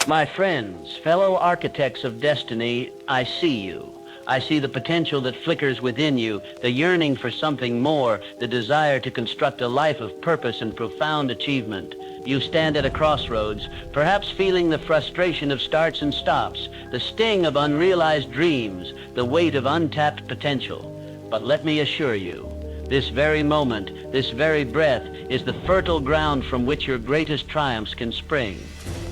My friends, fellow architects of destiny, I see you. I see the potential that flickers within you, the yearning for something more, the desire to construct a life of purpose and profound achievement. You stand at a crossroads, perhaps feeling the frustration of starts and stops, the sting of unrealized dreams, the weight of untapped potential. But let me assure you, this very moment, this very breath, is the fertile ground from which your greatest triumphs can spring.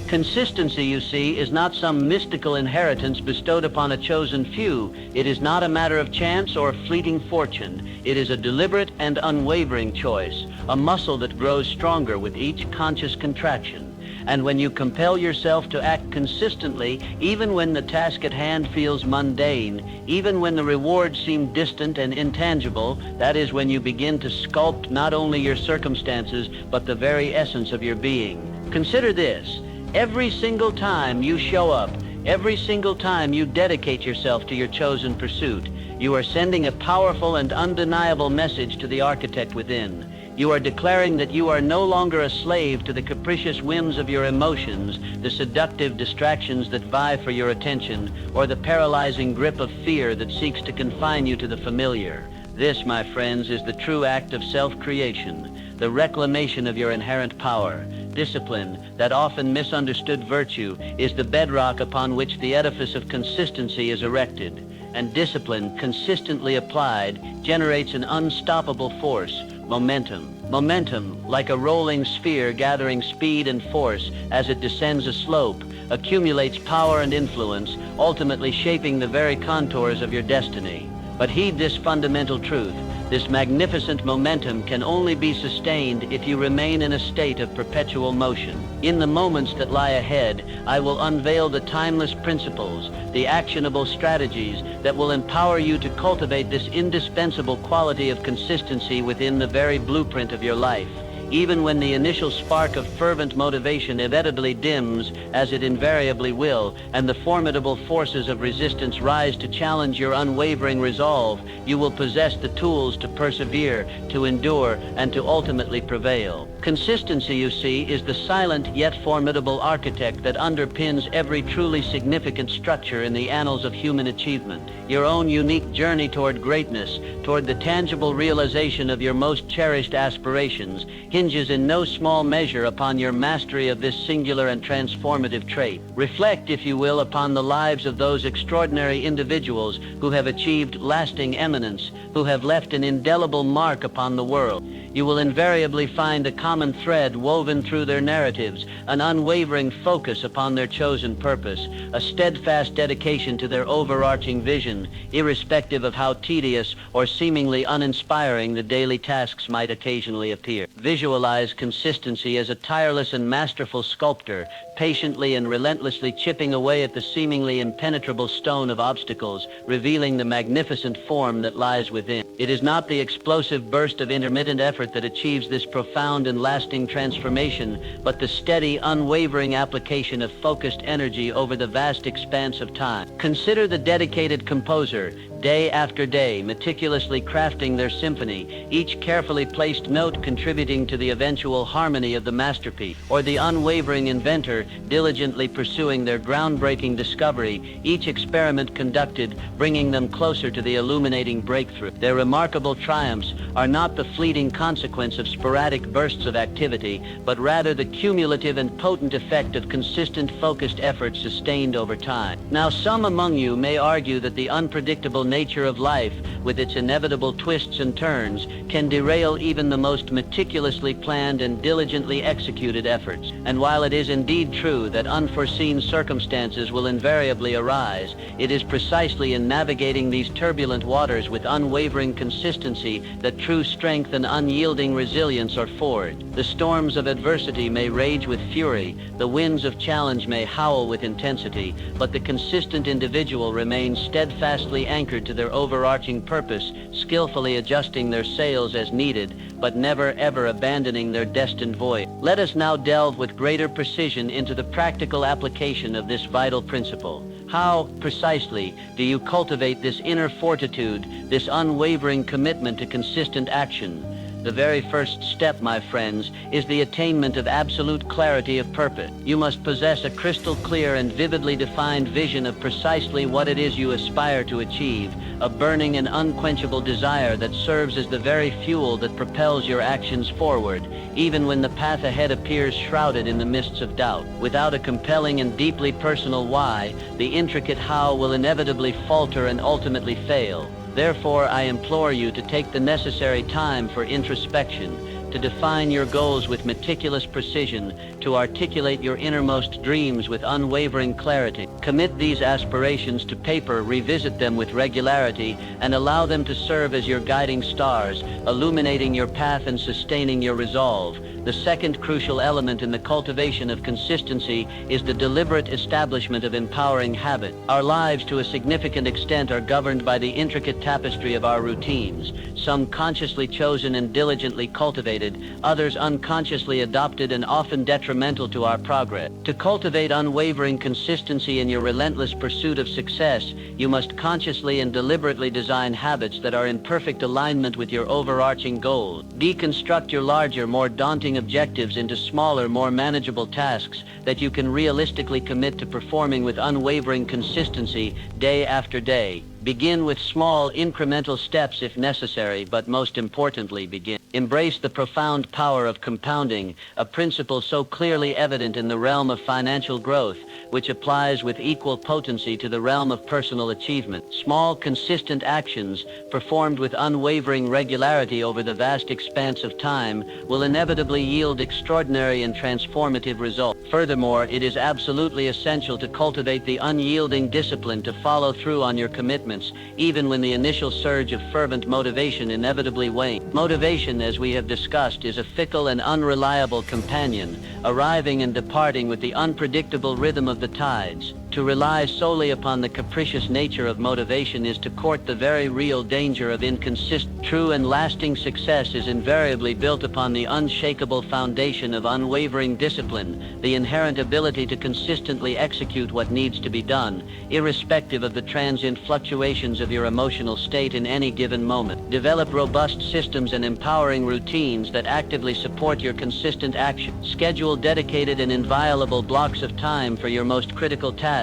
Consistency, you see, is not some mystical inheritance bestowed upon a chosen few. It is not a matter of chance or fleeting fortune. It is a deliberate and unwavering choice, a muscle that grows stronger with each conscious contraction. And when you compel yourself to act consistently, even when the task at hand feels mundane, even when the rewards seem distant and intangible, that is when you begin to sculpt not only your circumstances, but the very essence of your being. Consider this. Every single time you show up, every single time you dedicate yourself to your chosen pursuit, you are sending a powerful and undeniable message to the architect within. You are declaring that you are no longer a slave to the capricious whims of your emotions, the seductive distractions that vie for your attention, or the paralyzing grip of fear that seeks to confine you to the familiar. This, my friends, is the true act of self-creation, the reclamation of your inherent power. Discipline, that often misunderstood virtue, is the bedrock upon which the edifice of consistency is erected. And discipline, consistently applied, generates an unstoppable force, momentum. Momentum, like a rolling sphere gathering speed and force as it descends a slope, accumulates power and influence, ultimately shaping the very contours of your destiny. But heed this fundamental truth. This magnificent momentum can only be sustained if you remain in a state of perpetual motion. In the moments that lie ahead, I will unveil the timeless principles, the actionable strategies that will empower you to cultivate this indispensable quality of consistency within the very blueprint of your life. Even when the initial spark of fervent motivation inevitably dims, as it invariably will, and the formidable forces of resistance rise to challenge your unwavering resolve, you will possess the tools to persevere, to endure, and to ultimately prevail. Consistency, you see, is the silent yet formidable architect that underpins every truly significant structure in the annals of human achievement. Your own unique journey toward greatness, toward the tangible realization of your most cherished aspirations, hinges in no small measure upon your mastery of this singular and transformative trait. Reflect, if you will, upon the lives of those extraordinary individuals who have achieved lasting eminence, who have left an indelible mark upon the world. You will invariably find a common thread woven through their narratives, an unwavering focus upon their chosen purpose, a steadfast dedication to their overarching vision, irrespective of how tedious or seemingly uninspiring the daily tasks might occasionally appear. Visualize consistency as a tireless and masterful sculptor, patiently and relentlessly chipping away at the seemingly impenetrable stone of obstacles, revealing the magnificent form that lies within. It is not the explosive burst of intermittent effort that achieves this profound and lasting transformation, but the steady, unwavering application of focused energy over the vast expanse of time. Consider the dedicated composer, day after day, meticulously crafting their symphony, each carefully placed note contributing to the eventual harmony of the masterpiece, or the unwavering inventor diligently pursuing their groundbreaking discovery, each experiment conducted bringing them closer to the illuminating breakthrough. Their remarkable triumphs are not the fleeting consequence of sporadic bursts of activity, but rather the cumulative and potent effect of consistent, focused effort sustained over time. Now, some among you may argue that the unpredictable nature of life, with its inevitable twists and turns, can derail even the most meticulously planned and diligently executed efforts. And while it is indeed true that unforeseen circumstances will invariably arise, it is precisely in navigating these turbulent waters with unwavering consistency that true strength and unyielding resilience are forged. The storms of adversity may rage with fury, the winds of challenge may howl with intensity, but the consistent individual remains steadfastly anchored to their overarching purpose, skillfully adjusting their sails as needed, but never ever abandoning their destined voyage. Let us now delve with greater precision into the practical application of this vital principle. How, precisely, do you cultivate this inner fortitude, this unwavering commitment to consistent action? The very first step, my friends, is the attainment of absolute clarity of purpose. You must possess a crystal clear and vividly defined vision of precisely what it is you aspire to achieve, a burning and unquenchable desire that serves as the very fuel that propels your actions forward, even when the path ahead appears shrouded in the mists of doubt. Without a compelling and deeply personal why, the intricate how will inevitably falter and ultimately fail. Therefore, I implore you to take the necessary time for introspection, to define your goals with meticulous precision, to articulate your innermost dreams with unwavering clarity. Commit these aspirations to paper, revisit them with regularity, and allow them to serve as your guiding stars, illuminating your path and sustaining your resolve. The second crucial element in the cultivation of consistency is the deliberate establishment of empowering habit. Our lives, to a significant extent, are governed by the intricate tapestry of our routines, some consciously chosen and diligently cultivated, others unconsciously adopted and often detrimental to our progress. To cultivate unwavering consistency in your relentless pursuit of success, you must consciously and deliberately design habits that are in perfect alignment with your overarching goals. Deconstruct your larger, more daunting objectives into smaller, more manageable tasks that you can realistically commit to performing with unwavering consistency day after day. Begin with small, incremental steps if necessary, but most importantly, begin. Embrace the profound power of compounding, a principle so clearly evident in the realm of financial growth, which applies with equal potency to the realm of personal achievement. Small, consistent actions, performed with unwavering regularity over the vast expanse of time, will inevitably yield extraordinary and transformative results. Furthermore, it is absolutely essential to cultivate the unyielding discipline to follow through on your commitments, even when the initial surge of fervent motivation inevitably wanes. Motivation, as we have discussed, is a fickle and unreliable companion, arriving and departing with the unpredictable rhythm of the tides. To rely solely upon the capricious nature of motivation is to court the very real danger of inconsistent. True and lasting success is invariably built upon the unshakable foundation of unwavering discipline, the inherent ability to consistently execute what needs to be done, irrespective of the transient fluctuations of your emotional state in any given moment. Develop robust systems and empowering routines that actively support your consistent action. Schedule dedicated and inviolable blocks of time for your most critical tasks.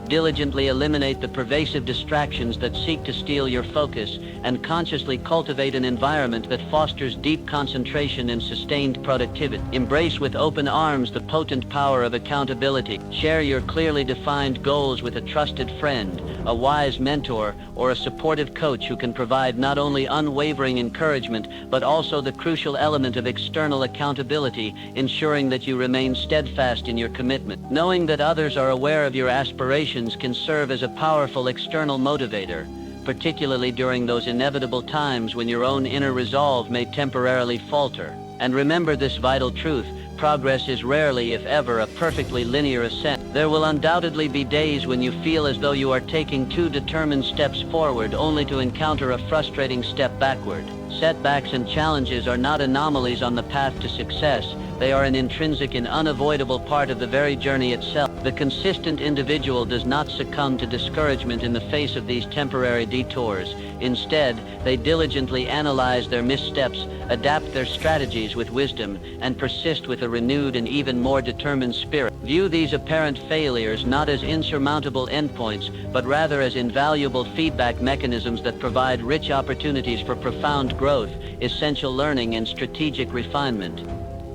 Diligently eliminate the pervasive distractions that seek to steal your focus, and consciously cultivate an environment that fosters deep concentration and sustained productivity. Embrace with open arms the potent power of accountability. Share your clearly defined goals with a trusted friend, a wise mentor, or a supportive coach who can provide not only unwavering encouragement, but also the crucial element of external accountability, ensuring that you remain steadfast in your commitment. Knowing that others are aware of your aspirations can serve as a powerful external motivator, particularly during those inevitable times when your own inner resolve may temporarily falter. And remember this vital truth: progress is rarely, if ever, a perfectly linear ascent. There will undoubtedly be days when you feel as though you are taking two determined steps forward only to encounter a frustrating step backward. Setbacks and challenges are not anomalies on the path to success. They are an intrinsic and unavoidable part of the very journey itself. The consistent individual does not succumb to discouragement in the face of these temporary detours. Instead, they diligently analyze their missteps, adapt their strategies with wisdom, and persist with a renewed and even more determined spirit. View these apparent failures not as insurmountable endpoints, but rather as invaluable feedback mechanisms that provide rich opportunities for profound growth, essential learning, and strategic refinement.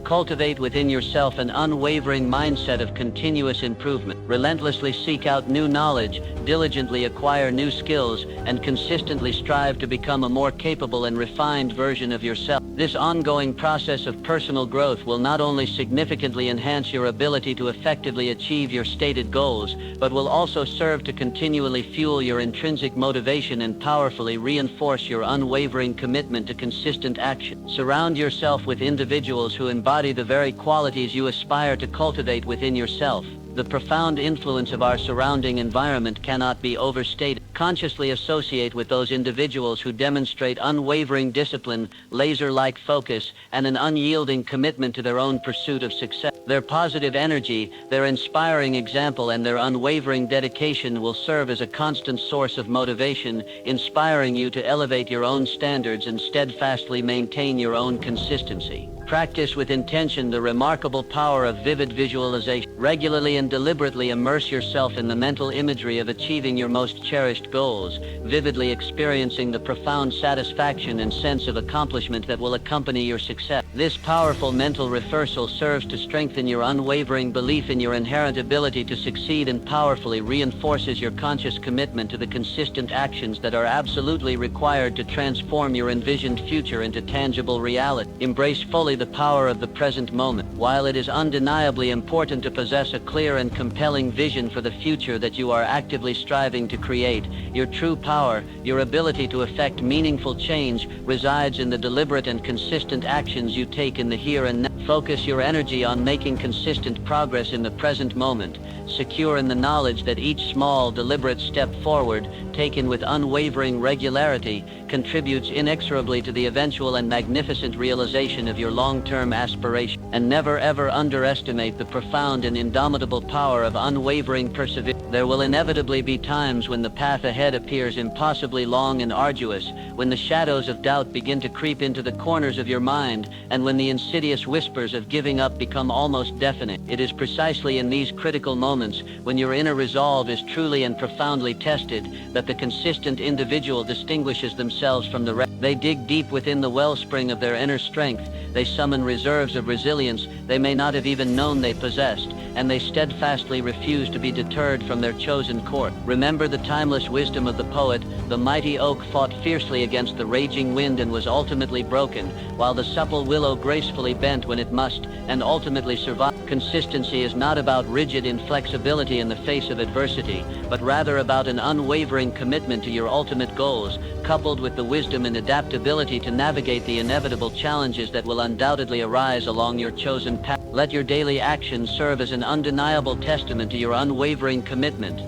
Cultivate within yourself an unwavering mindset of continuous improvement. Relentlessly seek out new knowledge, diligently acquire new skills, and consistently strive to become a more capable and refined version of yourself. This ongoing process of personal growth will not only significantly enhance your ability to effectively achieve your stated goals, but will also serve to continually fuel your intrinsic motivation and powerfully reinforce your unwavering commitment to consistent action. Surround yourself with individuals who embody the very qualities you aspire to cultivate within yourself. The profound influence of our surrounding environment cannot be overstated. Consciously associate with those individuals who demonstrate unwavering discipline, laser-like focus, and an unyielding commitment to their own pursuit of success. Their positive energy, their inspiring example, and their unwavering dedication will serve as a constant source of motivation, inspiring you to elevate your own standards and steadfastly maintain your own consistency. Practice with intention the remarkable power of vivid visualization. Regularly and deliberately immerse yourself in the mental imagery of achieving your most cherished goals, vividly experiencing the profound satisfaction and sense of accomplishment that will accompany your success. This powerful mental rehearsal serves to strengthen your unwavering belief in your inherent ability to succeed and powerfully reinforces your conscious commitment to the consistent actions that are absolutely required to transform your envisioned future into tangible reality. Embrace fully the power of the present moment. While it is undeniably important to possess a clear and compelling vision for the future that you are actively striving to create, your true power, your ability to effect meaningful change, resides in the deliberate and consistent actions you take in the here and now. Focus your energy on making consistent progress in the present moment, secure in the knowledge that each small, deliberate step forward, taken with unwavering regularity, contributes inexorably to the eventual and magnificent realization of your long-term aspiration. And never ever underestimate the profound and indomitable power of unwavering perseverance. There will inevitably be times when the path ahead appears impossibly long and arduous, when the shadows of doubt begin to creep into the corners of your mind, and when the insidious whispers of giving up become almost deafening. It is precisely in these critical moments, when your inner resolve is truly and profoundly tested, that the consistent individual distinguishes themselves from the rest. They dig deep within the wellspring of their inner strength. They summon reserves of resilience they may not have even known they possessed, and they steadfastly refuse to be deterred from their chosen course. Remember the timeless wisdom of the poet: the mighty oak fought fiercely against the raging wind and was ultimately broken, while the supple willow gracefully bent when it must, and ultimately survived. Consistency is not about rigid inflexibility in the face of adversity, but rather about an unwavering commitment to your ultimate goals, coupled with the wisdom and adaptability to navigate the inevitable challenges that will undoubtedly arise along your chosen path. Let your daily actions serve as an undeniable testament to your unwavering commitment.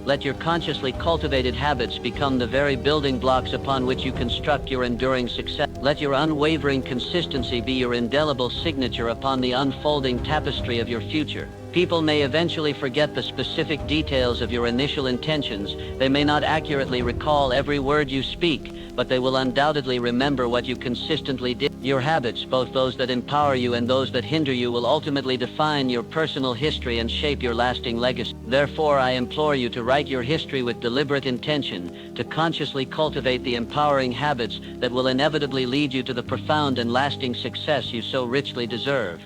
Let your consciously cultivated habits become the very building blocks upon which you construct your enduring success. Let your unwavering consistency be your indelible signature upon the unfolding tapestry of your future. People may eventually forget the specific details of your initial intentions. They may not accurately recall every word you speak, but they will undoubtedly remember what you consistently did. Your habits, both those that empower you and those that hinder you, will ultimately define your personal history and shape your lasting legacy. Therefore, I implore you to write your history with deliberate intention, to consciously cultivate the empowering habits that will inevitably lead you to the profound and lasting success you so richly deserve.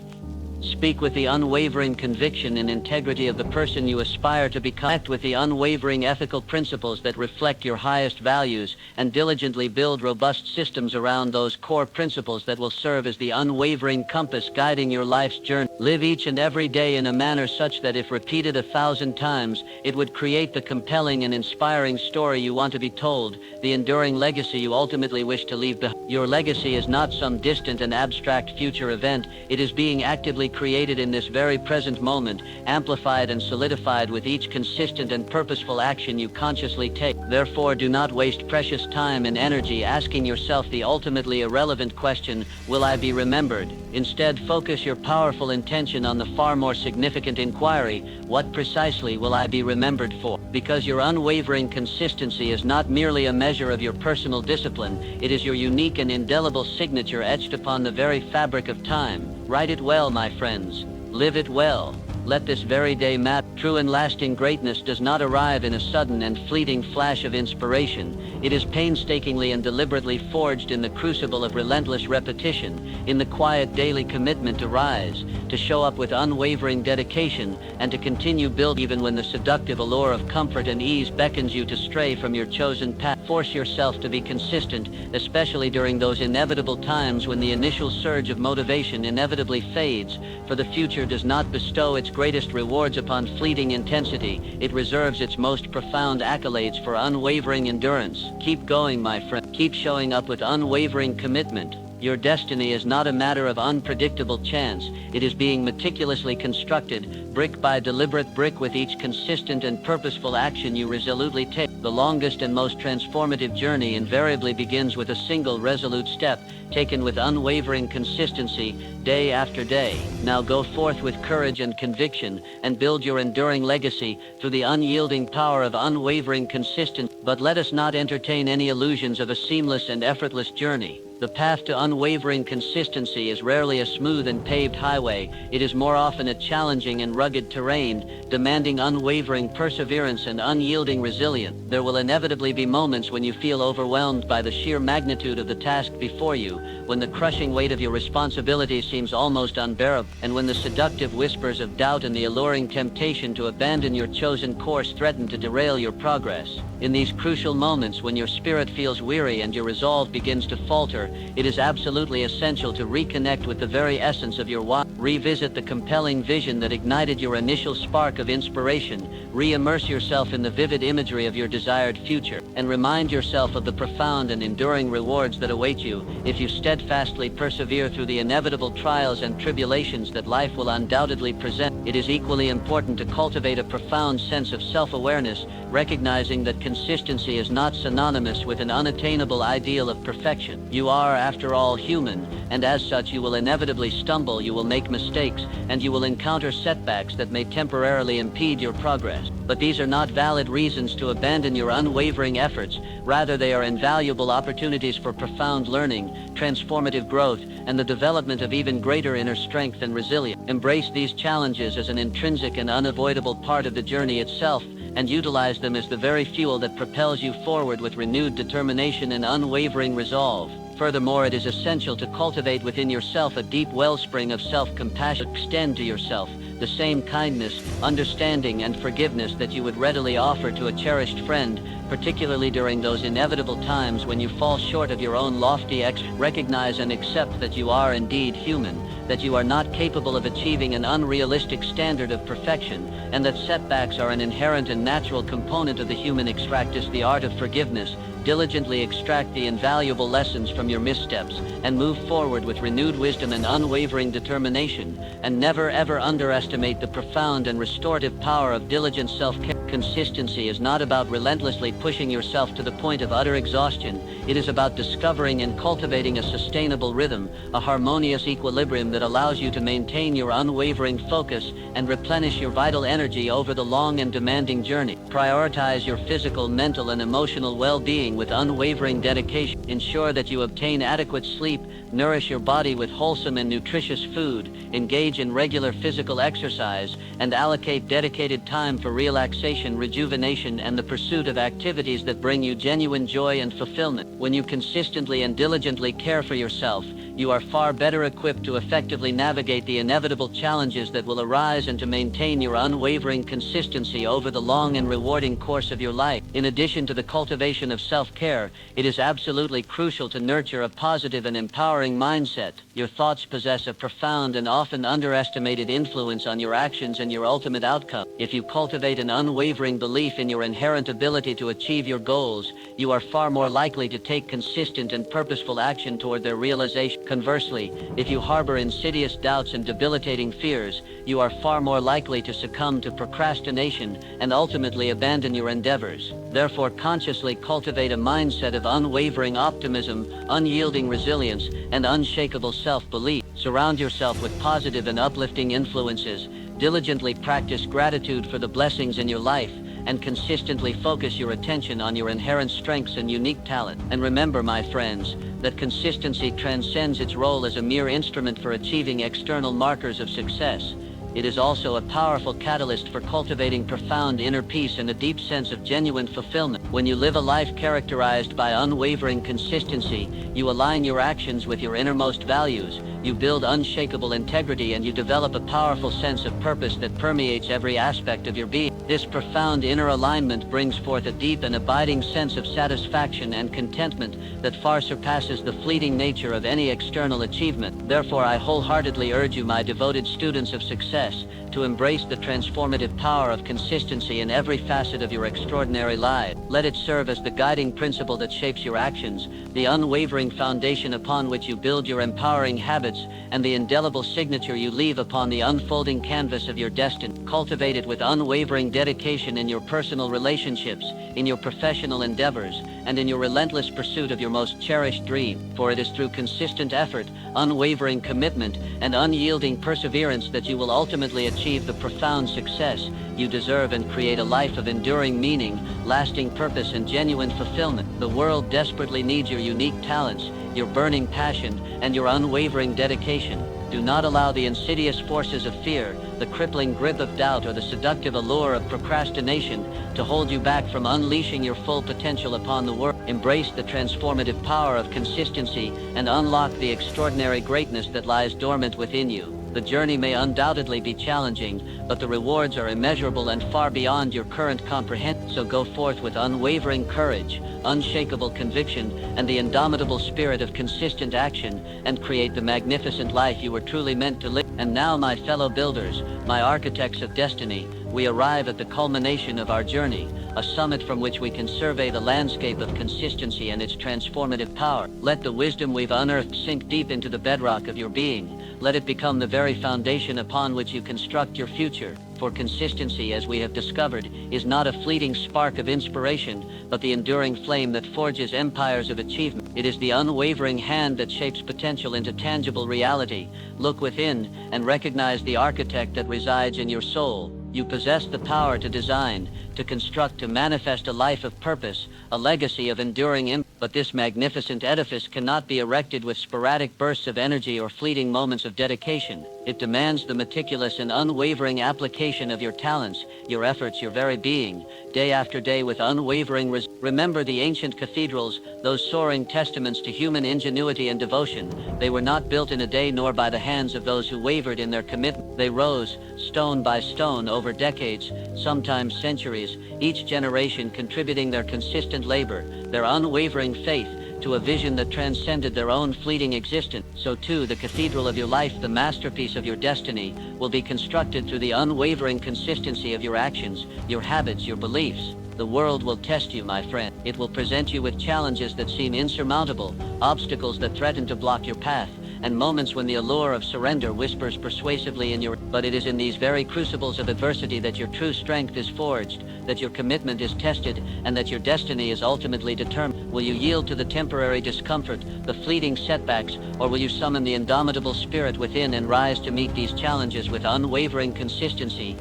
Speak with the unwavering conviction and integrity of the person you aspire to become. Act with the unwavering ethical principles that reflect your highest values, and diligently build robust systems around those core principles that will serve as the unwavering compass guiding your life's journey. Live each and every day in a manner such that if repeated 1,000 times, it would create the compelling and inspiring story you want to be told, the enduring legacy you ultimately wish to leave behind. Your legacy is not some distant and abstract future event. It is being actively created in this very present moment, amplified and solidified with each consistent and purposeful action you consciously take. Therefore, do not waste precious time and energy asking yourself the ultimately irrelevant question, will I be remembered? Instead, focus your powerful intention on the far more significant inquiry, what precisely will I be remembered for? Because your unwavering consistency is not merely a measure of your personal discipline, it is your unique and indelible signature etched upon the very fabric of time. Write it well, my friends. Live it well. Let this very day matter. True and lasting greatness does not arrive in a sudden and fleeting flash of inspiration. It is painstakingly and deliberately forged in the crucible of relentless repetition, in the quiet daily commitment to rise, to show up with unwavering dedication, and to continue building even when the seductive allure of comfort and ease beckons you to stray from your chosen path. Force yourself to be consistent, especially during those inevitable times when the initial surge of motivation inevitably fades, for the future does not bestow its greatest rewards upon fleeting intensity. It reserves its most profound accolades for unwavering endurance. Keep going, my friend. Keep showing up with unwavering commitment. Your destiny is not a matter of unpredictable chance. It is being meticulously constructed, brick by deliberate brick, with each consistent and purposeful action you resolutely take. The longest and most transformative journey invariably begins with a single resolute step, taken with unwavering consistency, day after day. Now go forth with courage and conviction, and build your enduring legacy through the unyielding power of unwavering consistency. But let us not entertain any illusions of a seamless and effortless journey. The path to unwavering consistency is rarely a smooth and paved highway. It is more often a challenging and rugged terrain, demanding unwavering perseverance and unyielding resilience. There will inevitably be moments when you feel overwhelmed by the sheer magnitude of the task before you, when the crushing weight of your responsibility seems almost unbearable, and when the seductive whispers of doubt and the alluring temptation to abandon your chosen course threaten to derail your progress. In these crucial moments, when your spirit feels weary and your resolve begins to falter, it is absolutely essential to reconnect with the very essence of your why. Revisit the compelling vision that ignited your initial spark of inspiration, re-immerse yourself in the vivid imagery of your desired future, and remind yourself of the profound and enduring rewards that await you if you steadfastly persevere through the inevitable trials and tribulations that life will undoubtedly present. It is equally important to cultivate a profound sense of self-awareness, recognizing that consistency is not synonymous with an unattainable ideal of perfection. You are, after all, human, and as such you will inevitably stumble, you will make mistakes, and you will encounter setbacks that may temporarily impede your progress. But these are not valid reasons to abandon your unwavering efforts. Rather, they are invaluable opportunities for profound learning, transformative growth, and the development of even greater inner strength and resilience. Embrace these challenges as an intrinsic and unavoidable part of the journey itself, and utilize them as the very fuel that propels you forward with renewed determination and unwavering resolve. Furthermore, it is essential to cultivate within yourself a deep wellspring of self-compassion. Extend to yourself the same kindness, understanding, and forgiveness that you would readily offer to a cherished friend, particularly during those inevitable times when you fall short of your own lofty Recognize and accept that you are indeed human, that you are not capable of achieving an unrealistic standard of perfection, and that setbacks are an inherent and natural component of the human experience. Practice the art of forgiveness, diligently extract the invaluable lessons from your missteps, and move forward with renewed wisdom and unwavering determination, and never ever underestimate the profound and restorative power of diligent self-care. Consistency is not about relentlessly pushing yourself to the point of utter exhaustion. It is about discovering and cultivating a sustainable rhythm, a harmonious equilibrium that allows you to maintain your unwavering focus and replenish your vital energy over the long and demanding journey. Prioritize your physical, mental, and emotional well-being with unwavering dedication. Ensure that you obtain adequate sleep, nourish your body with wholesome and nutritious food, engage in regular physical exercise, and allocate dedicated time for relaxation, rejuvenation, and the pursuit of activities that bring you genuine joy and fulfillment. When you consistently and diligently care for yourself, you are far better equipped to effectively navigate the inevitable challenges that will arise and to maintain your unwavering consistency over the long and rewarding course of your life. In addition to the cultivation of self-care, it is absolutely crucial to nurture a positive and empowering mindset. Your thoughts possess a profound and often underestimated influence on your actions and your ultimate outcome. If you cultivate an unwavering belief in your inherent ability to achieve your goals, you are far more likely to take consistent and purposeful action toward their realization. Conversely, if you harbor insidious doubts and debilitating fears, you are far more likely to succumb to procrastination and ultimately abandon your endeavors. Therefore, consciously cultivate a mindset of unwavering optimism, unyielding resilience, and unshakable self-belief. Surround yourself with positive and uplifting influences. Diligently practice gratitude for the blessings in your life, and consistently focus your attention on your inherent strengths and unique talent. And remember, my friends, that consistency transcends its role as a mere instrument for achieving external markers of success. It is also a powerful catalyst for cultivating profound inner peace and a deep sense of genuine fulfillment. When you live a life characterized by unwavering consistency, you align your actions with your innermost values, you build unshakable integrity, and you develop a powerful sense of purpose that permeates every aspect of your being. This profound inner alignment brings forth a deep and abiding sense of satisfaction and contentment that far surpasses the fleeting nature of any external achievement. Therefore, I wholeheartedly urge you, my devoted students of success, success, to embrace the transformative power of consistency in every facet of your extraordinary life. Let it serve as the guiding principle that shapes your actions, the unwavering foundation upon which you build your empowering habits, and the indelible signature you leave upon the unfolding canvas of your destiny. Cultivate it with unwavering dedication in your personal relationships, in your professional endeavors, and in your relentless pursuit of your most cherished dream. For it is through consistent effort, unwavering commitment, and unyielding perseverance that you will ultimately achieve the profound success you deserve and create a life of enduring meaning, lasting purpose, and genuine fulfillment. The world desperately needs your unique talents, your burning passion, and your unwavering dedication. Do not allow the insidious forces of fear, the crippling grip of doubt, or the seductive allure of procrastination to hold you back from unleashing your full potential upon the world. Embrace the transformative power of consistency and unlock the extraordinary greatness that lies dormant within you. The journey may undoubtedly be challenging, but the rewards are immeasurable and far beyond your current comprehension. So go forth with unwavering courage, unshakable conviction, and the indomitable spirit of consistent action, and create the magnificent life you were truly meant to live. And now, my fellow builders, my architects of destiny, we arrive at the culmination of our journey, a summit from which we can survey the landscape of consistency and its transformative power. Let the wisdom we've unearthed sink deep into the bedrock of your being. Let it become the very foundation upon which you construct your future. For consistency, as we have discovered, is not a fleeting spark of inspiration, but the enduring flame that forges empires of achievement. It is the unwavering hand that shapes potential into tangible reality. Look within and recognize the architect that resides in your soul. You possess the power to design, to construct, to manifest a life of purpose, a legacy of enduring impact. But this magnificent edifice cannot be erected with sporadic bursts of energy or fleeting moments of dedication. It demands the meticulous and unwavering application of your talents, your efforts, your very being, day after day with unwavering Remember the ancient cathedrals, those soaring testaments to human ingenuity and devotion. They were not built in a day nor by the hands of those who wavered in their commitment. They rose, stone by stone, over decades, sometimes centuries, each generation contributing their consistent labor, their unwavering faith, to a vision that transcended their own fleeting existence. So too, the cathedral of your life, the masterpiece of your destiny, will be constructed through the unwavering consistency of your actions, your habits, your beliefs. The world will test you, my friend. It will present you with challenges that seem insurmountable, obstacles that threaten to block your path, and moments when the allure of surrender whispers persuasively in your... But it is in these very crucibles of adversity that your true strength is forged, that your commitment is tested, and that your destiny is ultimately determined. Will you yield to the temporary discomfort, the fleeting setbacks, or will you summon the indomitable spirit within and rise to meet these challenges with unwavering consistency?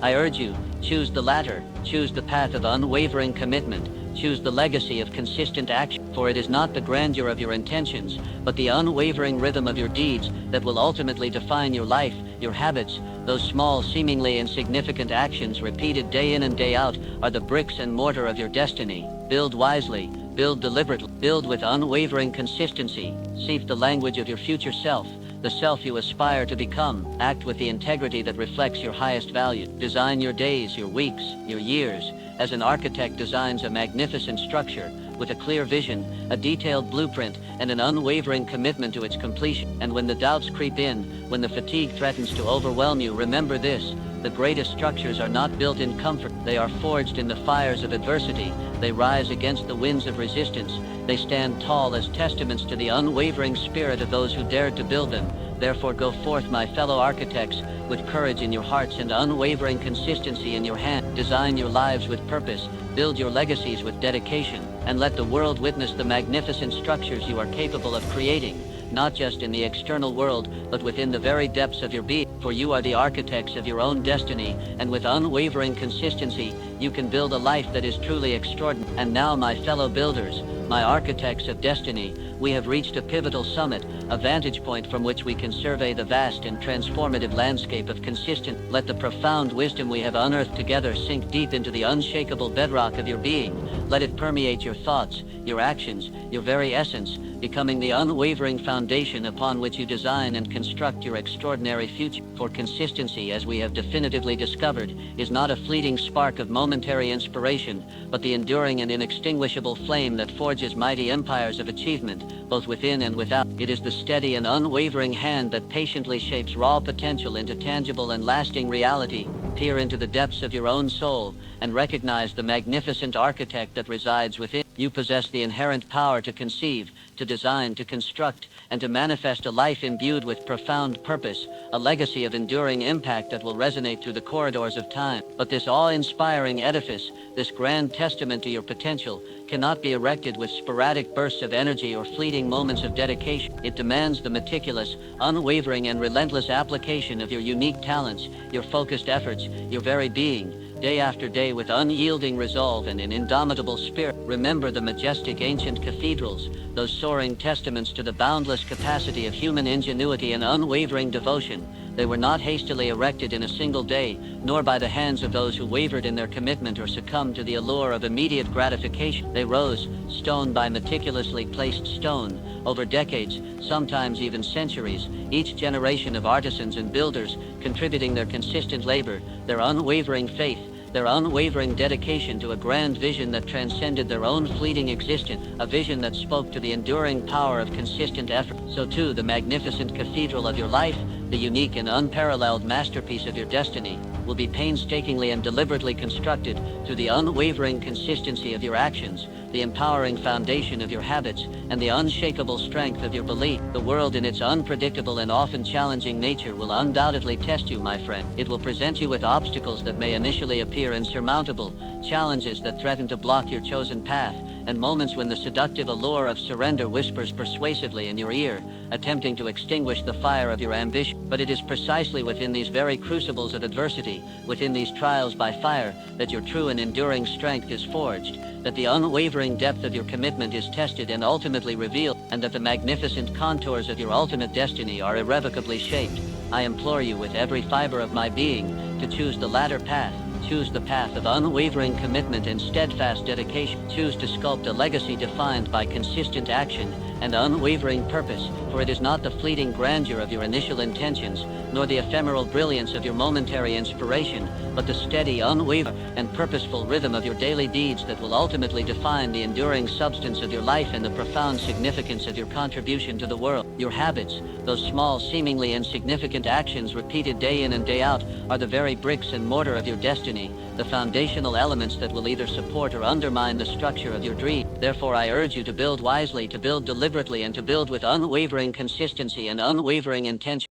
I urge you, choose the latter. Choose the path of unwavering commitment. Choose the legacy of consistent action. For it is not the grandeur of your intentions, but the unwavering rhythm of your deeds that will ultimately define your life, your habits. Those small, seemingly insignificant actions repeated day in and day out are the bricks and mortar of your destiny. Build wisely, build deliberately, build with unwavering consistency. Speak the language of your future self, the self you aspire to become. Act with the integrity that reflects your highest value. Design your days, your weeks, your years, as an architect designs a magnificent structure, with a clear vision, a detailed blueprint, and an unwavering commitment to its completion. And when the doubts creep in, when the fatigue threatens to overwhelm you, remember this: the greatest structures are not built in comfort. They are forged in the fires of adversity. They rise against the winds of resistance. They stand tall as testaments to the unwavering spirit of those who dared to build them. Therefore go forth, my fellow architects, with courage in your hearts and unwavering consistency in your hand. Design your lives with purpose, build your legacies with dedication, and let the world witness the magnificent structures you are capable of creating, not just in the external world, but within the very depths of your being. For you are the architects of your own destiny, and with unwavering consistency, you can build a life that is truly extraordinary. And now, my fellow builders, my architects of destiny, we have reached a pivotal summit, a vantage point from which we can survey the vast and transformative landscape of consistent. Let the profound wisdom we have unearthed together sink deep into the unshakable bedrock of your being. Let it permeate your thoughts, your actions, your very essence, becoming the unwavering foundation upon which you design and construct your extraordinary future. For consistency, as we have definitively discovered, is not a fleeting spark of momentary inspiration, but the enduring and inextinguishable flame that forges forges mighty empires of achievement, both within and without. It is the steady and unwavering hand that patiently shapes raw potential into tangible and lasting reality. Peer into the depths of your own soul and recognize the magnificent architect that resides within. You possess the inherent power to conceive, to design, to construct, and to manifest a life imbued with profound purpose, a legacy of enduring impact that will resonate through the corridors of time. But this awe-inspiring edifice, this grand testament to your potential, cannot be erected with sporadic bursts of energy or fleeting moments of dedication. It demands the meticulous, unwavering, and relentless application of your unique talents, your focused efforts, your very being, day after day with unyielding resolve and an indomitable spirit. Remember the majestic ancient cathedrals, those soaring testaments to the boundless capacity of human ingenuity and unwavering devotion. They were not hastily erected in a single day, nor by the hands of those who wavered in their commitment or succumbed to the allure of immediate gratification. They rose, stone by meticulously placed stone, over decades, sometimes even centuries, each generation of artisans and builders contributing their consistent labor, their unwavering faith, their unwavering dedication to a grand vision that transcended their own fleeting existence, a vision that spoke to the enduring power of consistent effort. So too, the magnificent cathedral of your life, the unique and unparalleled masterpiece of your destiny, will be painstakingly and deliberately constructed through the unwavering consistency of your actions, the empowering foundation of your habits, and the unshakable strength of your belief. The world in its unpredictable and often challenging nature will undoubtedly test you, my friend. It will present you with obstacles that may initially appear insurmountable, challenges that threaten to block your chosen path, and moments when the seductive allure of surrender whispers persuasively in your ear, attempting to extinguish the fire of your ambition. But it is precisely within these very crucibles of adversity, within these trials by fire, that your true and enduring strength is forged, that the unwavering depth of your commitment is tested and ultimately revealed, and that the magnificent contours of your ultimate destiny are irrevocably shaped. I implore you with every fiber of my being to choose the latter path. Choose the path of unwavering commitment and steadfast dedication. Choose to sculpt a legacy defined by consistent action and unwavering purpose, for it is not the fleeting grandeur of your initial intentions, nor the ephemeral brilliance of your momentary inspiration, but the steady, unwavering, and purposeful rhythm of your daily deeds that will ultimately define the enduring substance of your life and the profound significance of your contribution to the world. Your habits, those small, seemingly insignificant actions repeated day in and day out, are the very bricks and mortar of your destiny, the foundational elements that will either support or undermine the structure of your dream. Therefore, I urge you to build wisely, to build deliberately, and to build with unwavering consistency and unwavering intention.